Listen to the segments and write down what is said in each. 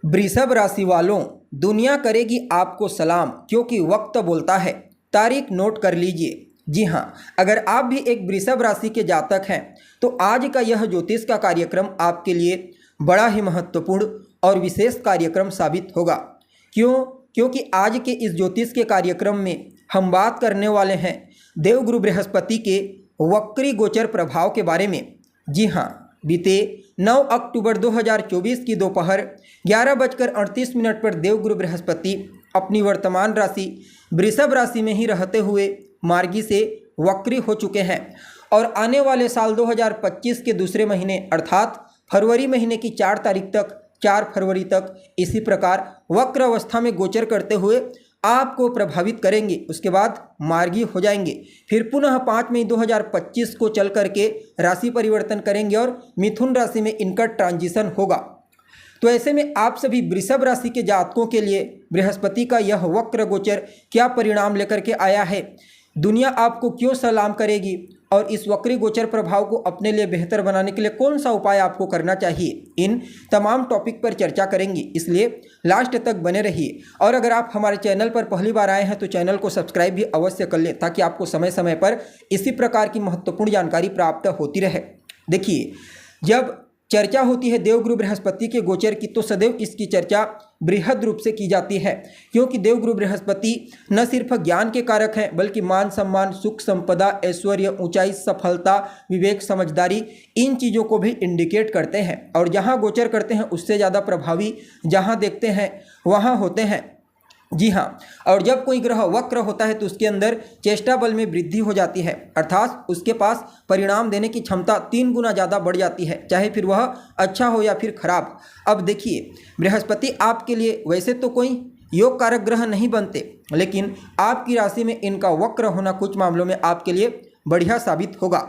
वृषभ राशि वालों, दुनिया करेगी आपको सलाम क्योंकि वक्त बोलता है। तारीख नोट कर लीजिए। जी हाँ, अगर आप भी एक वृषभ राशि के जातक हैं तो आज का यह ज्योतिष का कार्यक्रम आपके लिए बड़ा ही महत्वपूर्ण और विशेष कार्यक्रम साबित होगा। क्यों? क्योंकि आज के इस ज्योतिष के कार्यक्रम में हम बात करने वाले हैं देवगुरु बृहस्पति के वक्री गोचर प्रभाव के बारे में। जी हाँ, बीते 9 अक्टूबर 2024 की दोपहर 11:38 पर देवगुरु बृहस्पति अपनी वर्तमान राशि वृषभ राशि में ही रहते हुए मार्गी से वक्री हो चुके हैं और आने वाले साल 2025 के दूसरे महीने अर्थात फरवरी महीने की 4 फरवरी तक इसी प्रकार वक्र अवस्था में गोचर करते हुए आपको प्रभावित करेंगे। उसके बाद मार्गी हो जाएंगे, फिर पुनः 5 मई 2025 को चल करके राशि परिवर्तन करेंगे और मिथुन राशि में इनका ट्रांजिशन होगा। तो ऐसे में आप सभी वृषभ राशि के जातकों के लिए बृहस्पति का यह वक्र गोचर क्या परिणाम लेकर के आया है, दुनिया आपको क्यों सलाम करेगी और इस वक्री गोचर प्रभाव को अपने लिए बेहतर बनाने के लिए कौन सा उपाय आपको करना चाहिए, इन तमाम टॉपिक पर चर्चा करेंगे। इसलिए लास्ट तक बने रहिए और अगर आप हमारे चैनल पर पहली बार आए हैं तो चैनल को सब्सक्राइब भी अवश्य कर लें ताकि आपको समय समय पर इसी प्रकार की महत्वपूर्ण जानकारी प्राप्त होती रहे। देखिए, जब चर्चा होती है देवगुरु बृहस्पति के गोचर की तो सदैव इसकी चर्चा बृहद रूप से की जाती है, क्योंकि देवगुरु बृहस्पति न सिर्फ ज्ञान के कारक हैं बल्कि मान सम्मान, सुख संपदा, ऐश्वर्य, ऊंचाई, सफलता, विवेक, समझदारी, इन चीज़ों को भी इंडिकेट करते हैं और जहां गोचर करते हैं उससे ज़्यादा प्रभावी जहां देखते हैं वहां होते हैं। जी हाँ, और जब कोई ग्रह वक्र होता है तो उसके अंदर चेष्टा बल में वृद्धि हो जाती है, अर्थात उसके पास परिणाम देने की क्षमता 3 गुना ज़्यादा बढ़ जाती है, चाहे फिर वह अच्छा हो या फिर खराब। अब देखिए, बृहस्पति आपके लिए वैसे तो कोई योग कारक ग्रह नहीं बनते, लेकिन आपकी राशि में इनका वक्र होना कुछ मामलों में आपके लिए बढ़िया साबित होगा।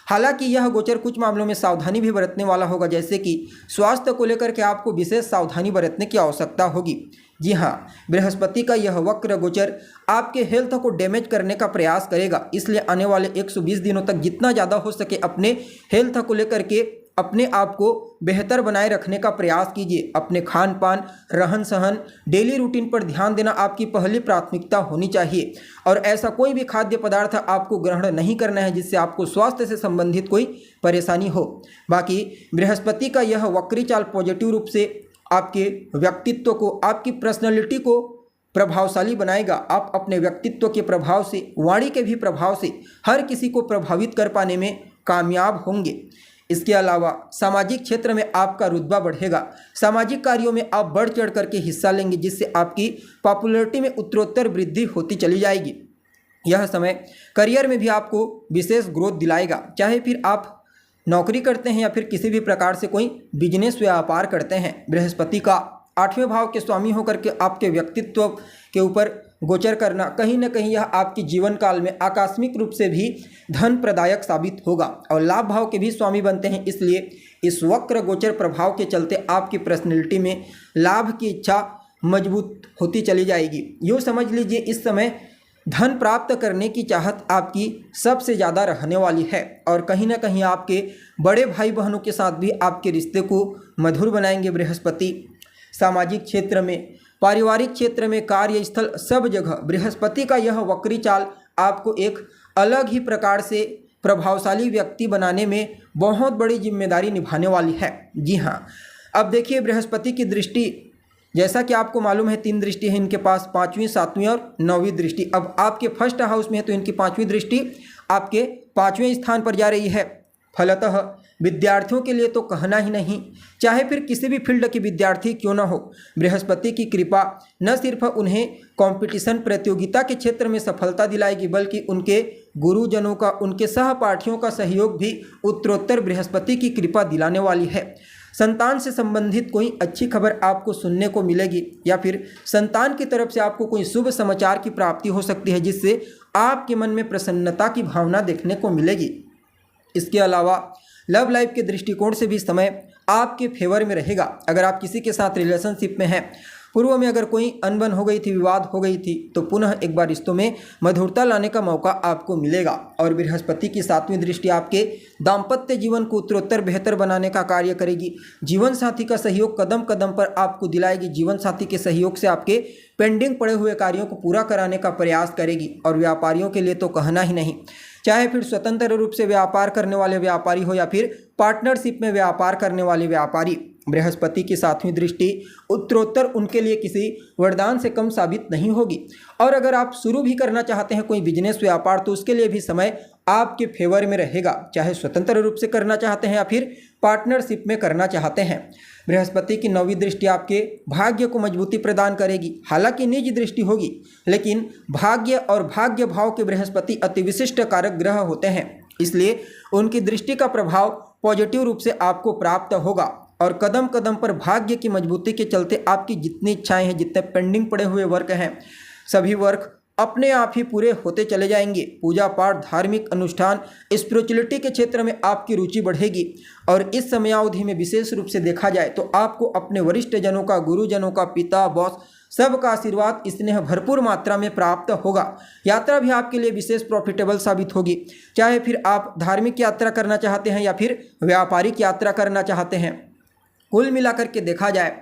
हालांकि यह गोचर कुछ मामलों में सावधानी भी बरतने वाला होगा, जैसे कि स्वास्थ्य को लेकर के आपको विशेष सावधानी बरतने की आवश्यकता होगी। जी हाँ, बृहस्पति का यह वक्र गोचर आपके हेल्थ को डैमेज करने का प्रयास करेगा, इसलिए आने वाले 120 दिनों तक जितना ज़्यादा हो सके अपने हेल्थ को लेकर के अपने आप को बेहतर बनाए रखने का प्रयास कीजिए। अपने खान पान, रहन सहन, डेली रूटीन पर ध्यान देना आपकी पहली प्राथमिकता होनी चाहिए और ऐसा कोई भी खाद्य पदार्थ आपको ग्रहण नहीं करना है जिससे आपको स्वास्थ्य से संबंधित कोई परेशानी हो। बाकी बृहस्पति का यह वक्री चाल पॉजिटिव रूप से आपके व्यक्तित्व को, आपकी पर्सनैलिटी को प्रभावशाली बनाएगा। आप अपने व्यक्तित्व के प्रभाव से, वाणी के भी प्रभाव से हर किसी को प्रभावित कर पाने में कामयाब होंगे। इसके अलावा सामाजिक क्षेत्र में आपका रुतबा बढ़ेगा, सामाजिक कार्यों में आप बढ़ चढ़ करके हिस्सा लेंगे जिससे आपकी पॉपुलैरिटी में उत्तरोत्तर वृद्धि होती चली जाएगी। यह समय करियर में भी आपको विशेष ग्रोथ दिलाएगा, चाहे फिर आप नौकरी करते हैं या फिर किसी भी प्रकार से कोई बिजनेस व्यापार करते हैं। बृहस्पति का 8वें भाव के स्वामी होकर के आपके व्यक्तित्व के ऊपर गोचर करना कहीं ना कहीं यह आपके जीवन काल में आकस्मिक रूप से भी धन प्रदायक साबित होगा और लाभ भाव के भी स्वामी बनते हैं। इसलिए इस वक्र गोचर प्रभाव के चलते आपकी पर्सनैलिटी में लाभ की इच्छा मजबूत होती चली जाएगी। यूँ समझ लीजिए, इस समय धन प्राप्त करने की चाहत आपकी सबसे ज़्यादा रहने वाली है और कहीं ना कहीं आपके बड़े भाई बहनों के साथ भी आपके रिश्ते को मधुर बनाएंगे बृहस्पति। सामाजिक क्षेत्र में, पारिवारिक क्षेत्र में, कार्यस्थल, सब जगह बृहस्पति का यह वक्री चाल आपको एक अलग ही प्रकार से प्रभावशाली व्यक्ति बनाने में बहुत बड़ी जिम्मेदारी निभाने वाली है। जी हाँ, अब देखिए, बृहस्पति की दृष्टि, जैसा कि आपको मालूम है 3 दृष्टि है इनके पास, 5वीं, 7वीं और 9वीं दृष्टि। अब आपके फर्स्ट हाउस में है तो इनकी 5वीं दृष्टि आपके 5वें स्थान पर जा रही है। फलतः विद्यार्थियों के लिए तो कहना ही नहीं, चाहे फिर किसी भी फील्ड के विद्यार्थी क्यों ना हो, बृहस्पति की कृपा न सिर्फ उन्हें कंपटीशन प्रतियोगिता के क्षेत्र में सफलता दिलाएगी बल्कि उनके गुरुजनों का, उनके सहपाठियों का सहयोग भी उत्तरोत्तर बृहस्पति की कृपा दिलाने वाली है। संतान से संबंधित कोई अच्छी खबर आपको सुनने को मिलेगी या फिर संतान की तरफ से आपको कोई शुभ समाचार की प्राप्ति हो सकती है जिससे आपके मन में प्रसन्नता की भावना देखने को मिलेगी। इसके अलावा लव लाइफ के दृष्टिकोण से भी समय आपके फेवर में रहेगा। अगर आप किसी के साथ रिलेशनशिप में हैं पूर्व में अगर कोई अनबन हो गई थी, विवाद हो गई थी, तो पुनः एक बार रिश्तों में मधुरता लाने का मौका आपको मिलेगा। और बृहस्पति की 7वीं दृष्टि आपके दाम्पत्य जीवन को उत्तरोत्तर बेहतर बनाने का कार्य करेगी। जीवन साथी का सहयोग कदम कदम पर आपको दिलाएगी। जीवन साथी के सहयोग से आपके पेंडिंग पड़े हुए कार्यों को पूरा कराने का प्रयास करेगी। और व्यापारियों के लिए तो कहना ही नहीं, चाहे फिर स्वतंत्र रूप से व्यापार करने वाले व्यापारी हो या फिर पार्टनरशिप में व्यापार करने वाले व्यापारी, बृहस्पति की 7वीं दृष्टि उत्तरोत्तर उनके लिए किसी वरदान से कम साबित नहीं होगी। और अगर आप शुरू भी करना चाहते हैं कोई बिजनेस व्यापार, तो उसके लिए भी समय आपके फेवर में रहेगा, चाहे स्वतंत्र रूप से करना चाहते हैं या फिर पार्टनरशिप में करना चाहते हैं। बृहस्पति की 9वीं दृष्टि आपके भाग्य को मजबूती प्रदान करेगी। हालांकि निज दृष्टि होगी, लेकिन भाग्य और भाग्य भाव के बृहस्पति अति विशिष्ट कारक ग्रह होते हैं, इसलिए उनकी दृष्टि का प्रभाव पॉजिटिव रूप से आपको प्राप्त होगा। और कदम कदम पर भाग्य की मजबूती के चलते आपकी जितनी इच्छाएं हैं, जितने पेंडिंग पड़े हुए वर्क हैं, सभी वर्क अपने आप ही पूरे होते चले जाएंगे। पूजा पाठ, धार्मिक अनुष्ठान, स्पिरिचुअलिटी के क्षेत्र में आपकी रुचि बढ़ेगी। और इस समयावधि में विशेष रूप से देखा जाए तो आपको अपने वरिष्ठ जनों का, गुरुजनों का, पिता, बॉस, सबका आशीर्वाद, स्नेह भरपूर मात्रा में प्राप्त होगा। यात्रा भी आपके लिए विशेष प्रॉफिटेबल साबित होगी, चाहे फिर आप धार्मिक यात्रा करना चाहते हैं या फिर व्यापारिक यात्रा करना चाहते हैं। कुल मिलाकर के देखा जाए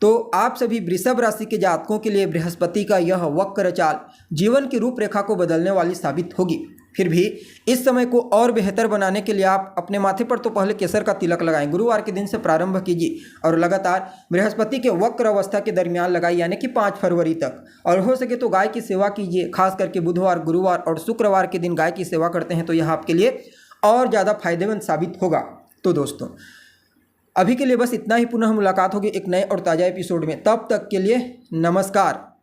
तो आप सभी वृषभ राशि के जातकों के लिए बृहस्पति का यह वक्र चाल जीवन की रूपरेखा को बदलने वाली साबित होगी। फिर भी इस समय को और बेहतर बनाने के लिए आप अपने माथे पर तो पहले केसर का तिलक लगाएं। गुरुवार के दिन से प्रारंभ कीजिए और लगातार बृहस्पति के वक्र अवस्था के दरमियान लगाइए, यानी कि 5 फरवरी तक। और हो सके तो गाय की सेवा कीजिए, खास करके बुधवार, गुरुवार और शुक्रवार के दिन गाय की सेवा करते हैं तो यह आपके लिए और ज़्यादा फायदेमंद साबित होगा। तो दोस्तों, अभी के लिए बस इतना ही। पुनः मुलाकात होगी एक नए और ताज़ा एपिसोड में। तब तक के लिए नमस्कार।